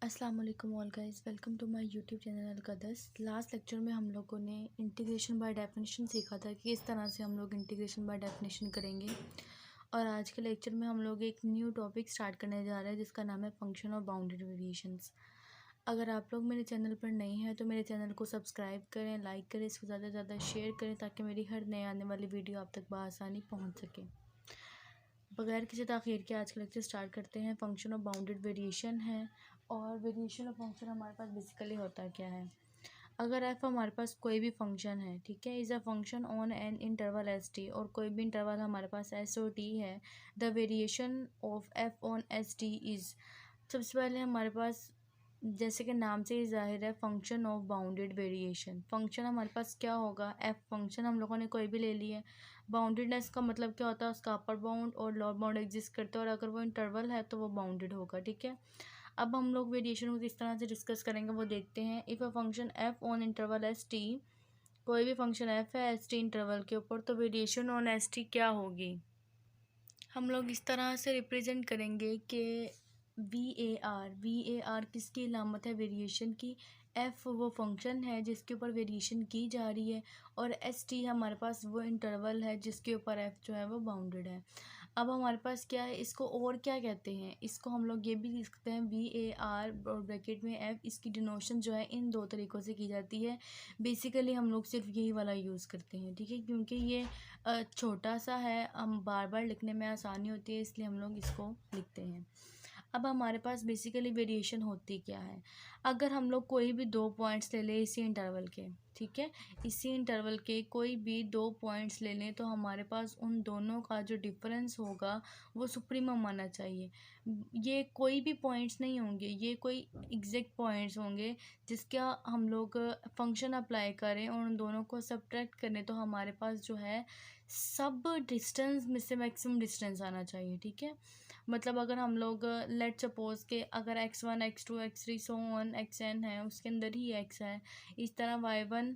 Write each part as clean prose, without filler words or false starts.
अस्सलाम वालेकुम all guys, welcome to my YouTube channel Alqadas. Last lecture में हम लोगों ने इंटीग्रेशन बाय डेफिनेशन सीखा था कि इस तरह से हम लोग इंटीग्रेशन बाय डेफिनेशन करेंगे। और आज के लेक्चर में हम लोग एक न्यू टॉपिक स्टार्ट करने जा रहे हैं जिसका नाम है फंक्शन ऑफ बाउंडेड वेरिएशंस। अगर आप लोग मेरे चैनल पर नए हैं तो मेरे चैनल को सब्सक्राइब करें, लाइक करें, इसको ज़्यादा से ज़्यादा शेयर करें ताकि मेरी हर नए आने वाली वीडियो आप तक बआसानी पहुँच सके। बगैर किसी ताख़ीर के आज का लेक्चर स्टार्ट करते हैं। फंक्शन ऑफ बाउंडेड वेरिएशन है और वेरिएशन ऑफ फंक्शन हमारे पास बेसिकली होता क्या है। अगर एफ हमारे पास कोई भी फंक्शन है, ठीक है, is a function on an interval S T, और कोई भी इंटरवल हमारे पास एस ओ टी है, the variation of F on S T is. सबसे पहले हमारे पास जैसे कि नाम से ही जाहिर है function of bounded variation. Function हमारे पास क्या होगा, एफ फंक्शन हम लोगों ने कोई भी ले लिया है। बाउंडेडनेस का मतलब क्या होता है, उसका अपर बाउंड और लोअर बाउंड एग्जिस्ट करते हैं और अगर वो इंटरवल है तो वो बाउंडेड होगा, ठीक है। अब हम लोग वेरिएशन को किस तरह से डिस्कस करेंगे वो देखते हैं। If a function F on interval S T, कोई भी फंक्शन एफ है एस टी इंटरवल के ऊपर, तो वेरिएशन ऑन एस टी क्या होगी। हम लोग इस तरह से रिप्रेजेंट करेंगे कि वी ए आर किसकी अलामत है, वेरिएशन की। एफ़ वो फंक्शन है जिसके ऊपर वेरिएशन की जा रही है और एस टी हमारे पास वो इंटरवल है जिसके ऊपर एफ़ जो है वो बाउंडेड है। अब हमारे पास क्या है, इसको और क्या कहते हैं, इसको हम लोग ये भी लिख सकते हैं वी ए आर और ब्रैकेट में एफ। इसकी डिनोशन जो है इन दो तरीक़ों से की जाती है। बेसिकली हम लोग सिर्फ यही वाला यूज़ करते हैं, ठीक है, क्योंकि ये छोटा सा है, हम बार बार लिखने में आसानी होती है इसलिए हम लोग इसको लिखते हैं। अब हमारे पास बेसिकली वेरिएशन होती क्या है। अगर हम लोग कोई भी दो पॉइंट्स ले लें इसी इंटरवल के, ठीक है, इसी इंटरवल के कोई भी दो पॉइंट्स ले लें तो हमारे पास उन दोनों का जो डिफरेंस होगा वो सुप्रीमम आना चाहिए। ये कोई भी पॉइंट्स नहीं होंगे, ये कोई एग्जैक्ट पॉइंट्स होंगे जिसका हम लोग फंक्शन अप्लाई करें और उन दोनों को सब्ट्रैक्ट करें तो हमारे पास जो है सब डिस्टेंस में से मैक्सिमम डिस्टेंस आना चाहिए, ठीक है। मतलब अगर हम लोग लेट सपोज के अगर x1 x2 x3 so on xn है, उसके अंदर ही x है, इस तरह y1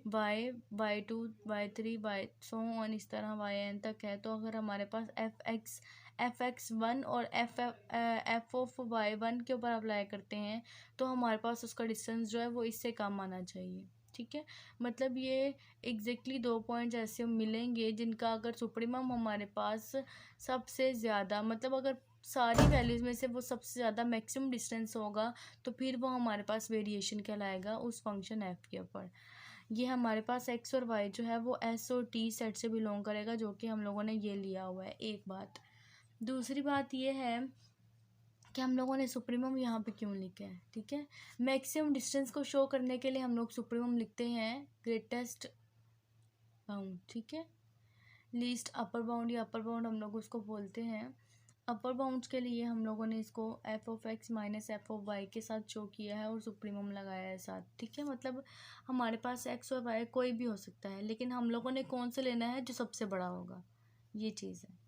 y2 y3 y so on इस तरह yn तक है, तो अगर हमारे पास f(x)(1) और f ऑफ y1 के ऊपर अप्लाई करते हैं तो हमारे पास उसका डिस्टेंस जो है वो इससे कम आना चाहिए, ठीक है। मतलब ये एग्जैक्टली दो पॉइंट्स ऐसे मिलेंगे जिनका अगर सुप्रीमम हमारे पास सबसे ज़्यादा, मतलब अगर सारी वैल्यूज़ में से वो सबसे ज़्यादा मैक्सिमम डिस्टेंस होगा तो फिर वो हमारे पास वेरिएशन कहलाएगा उस फंक्शन एफ के ऊपर। ये हमारे पास एक्स और वाई जो है वो एस और टी सेट से बिलोंग करेगा, जो कि हम लोगों ने ये लिया हुआ है, एक बात। दूसरी बात ये है कि हम लोगों ने सुप्रीमम यहाँ पे क्यों लिखा है, ठीक है। मैक्सिमम डिस्टेंस को शो करने के लिए हम लोग सुप्रीमम लिखते हैं ग्रेटेस्ट बाउंड, ठीक है। लीस्ट अपर बाउंड या अपर बाउंड हम लोग उसको बोलते हैं। अपर बाउंड्स के लिए हम लोगों ने इसको F of X minus F of Y के साथ शो किया है और सुप्रीमम लगाया है साथ, ठीक है। मतलब हमारे पास एक्स और वाई कोई भी हो सकता है लेकिन हम लोगों ने कौन से लेना है, जो सबसे बड़ा होगा, ये चीज़ है।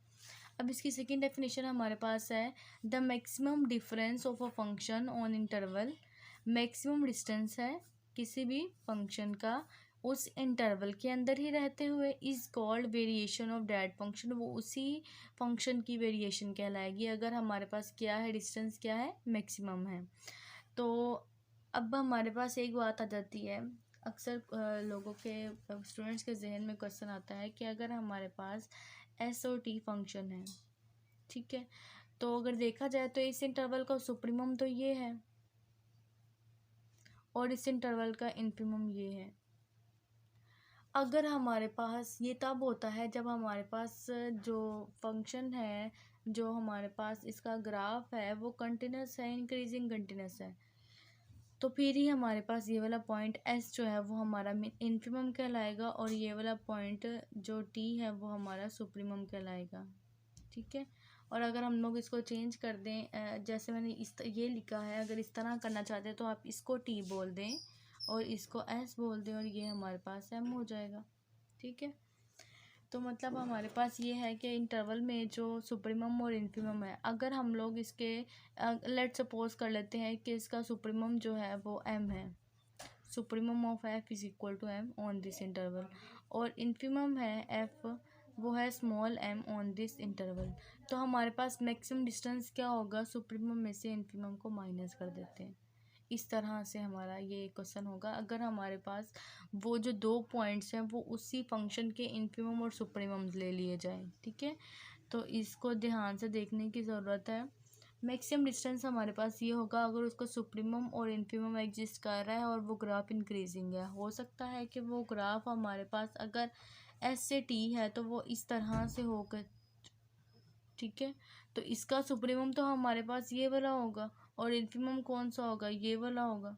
अब इसकी सेकेंड डेफिनेशन हमारे पास है the maximum difference of a function on interval. Maximum distance है किसी भी फंक्शन का उस इंटरवल के अंदर ही रहते हुए is called variation of that function. वो उसी फंक्शन की वेरिएशन कहलाएगी अगर हमारे पास क्या है, डिस्टेंस क्या है, मैक्सिमम है। तो अब हमारे पास एक बात आ जाती है, अक्सर लोगों के स्टूडेंट्स के जहन में क्वेश्चन आता है कि अगर हमारे पास एस और टी फंक्शन है, ठीक है, तो अगर देखा जाए तो इस इंटरवल का सुप्रीमम तो ये है और इस इंटरवल का इन्फिमम ये है। अगर हमारे पास ये तब होता है जब हमारे पास जो फंक्शन है, जो हमारे पास इसका ग्राफ है वो कंटिन्यूस है, इंक्रीजिंग कंटिन्यूस है, तो फिर ही हमारे पास ये वाला पॉइंट एस जो है वो हमारा इन्फिमम कहलाएगा और ये वाला पॉइंट जो टी है वो हमारा सुप्रीमम कहलाएगा, ठीक है। और अगर हम लोग इसको चेंज कर दें, जैसे मैंने ये लिखा है, अगर इस तरह करना चाहते हैं तो आप इसको टी बोल दें और इसको एस बोल दें और ये हमारे पास एम हो जाएगा, ठीक है। तो मतलब हमारे पास ये है कि इंटरवल में जो सुप्रीमम और इन्फिमम है, अगर हम लोग इसके लेट सपोज कर लेते हैं कि इसका सुप्रीमम जो है वो एम है, supremum of F is equal to M on this interval, और इन्फिमम है एफ वो है small m on this interval. तो हमारे पास मैक्सिमम डिस्टेंस क्या होगा, सुप्रीमम में से इन्फीमम को माइनस कर देते हैं। इस तरह से हमारा ये क्वेश्चन होगा अगर हमारे पास वो जो दो पॉइंट्स हैं वो उसी फंक्शन के इन्फीमम और सुप्रीमम ले लिए जाएं। ठीक है, तो इसको ध्यान से देखने की ज़रूरत है। मैक्सिमम डिस्टेंस हमारे पास ये होगा अगर उसका सुप्रीमम और इन्फीमम एग्जिस्ट कर रहा है और वो ग्राफ इंक्रीजिंग है। हो सकता है कि वो ग्राफ हमारे पास अगर एस से टी है तो वो इस तरह से होकर, ठीक है, तो इसका सुप्रीमम तो हमारे पास ये वाला होगा और इन्फीमम कौन सा होगा, ये वाला होगा।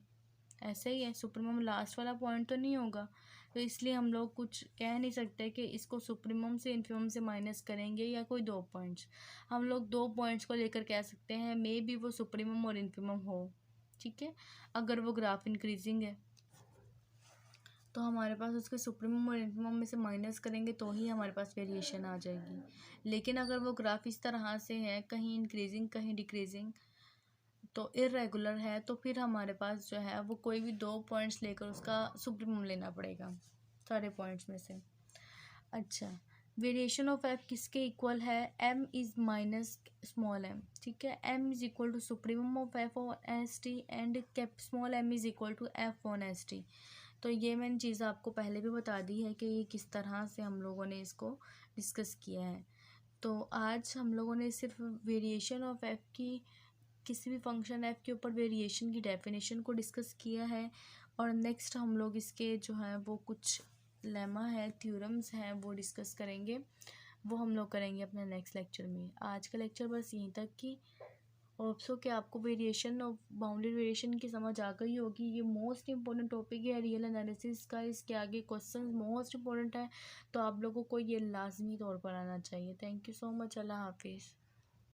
ऐसे ही है, सुप्रीमम लास्ट वाला पॉइंट तो नहीं होगा। तो इसलिए हम लोग कुछ कह नहीं सकते कि इसको सुप्रीमम से इन्फीमम से माइनस करेंगे या कोई दो पॉइंट्स। हम लोग दो पॉइंट्स को लेकर कह सकते हैं मे बी वो सुप्रीमम और इन्फीमम हो। ठीक है, अगर वो ग्राफ इंक्रीजिंग है तो हमारे पास उसके सुप्रीमम और इन्फीमम में से माइनस करेंगे तो ही हमारे पास वेरिएशन आ जाएगी। लेकिन अगर वो ग्राफ इस तरह से है, कहीं इंक्रीजिंग कहीं डिक्रीजिंग, तो इरेगुलर है, तो फिर हमारे पास जो है वो कोई भी दो पॉइंट्स लेकर उसका सुप्रीमम लेना पड़ेगा सारे पॉइंट्स में से। अच्छा, वेरिएशन ऑफ एफ किसके इक्वल है, M is minus small M. ठीक है, M is equal to supremum of F on S T and cap small M is equal to F on S T. तो ये मैंने चीज़ आपको पहले भी बता दी है कि ये किस तरह से हम लोगों ने इसको डिस्कस किया है। तो आज हम लोगों ने सिर्फ वेरिएशन ऑफ एफ की, किसी भी फंक्शन एफ के ऊपर वेरिएशन की डेफिनेशन को डिस्कस किया है। और नेक्स्ट हम लोग इसके जो है वो कुछ लेमा है, थ्योरम्स हैं, वो डिस्कस करेंगे। वो हम लोग करेंगे अपने नेक्स्ट लेक्चर में। आज का लेक्चर बस यहीं तक की। होप सो कि आपको वेरिएशन और बाउंडेड वेरिएशन की समझ आ गई होगी। ये मोस्ट इंपॉर्टेंट टॉपिक है रियल एनालिसिस का, इसके आगे क्वेश्चन मोस्ट इंपॉर्टेंट है, तो आप लोगों को ये लाजमी तौर पर आना चाहिए। थैंक यू सो मच, अल्लाह हाफिज़।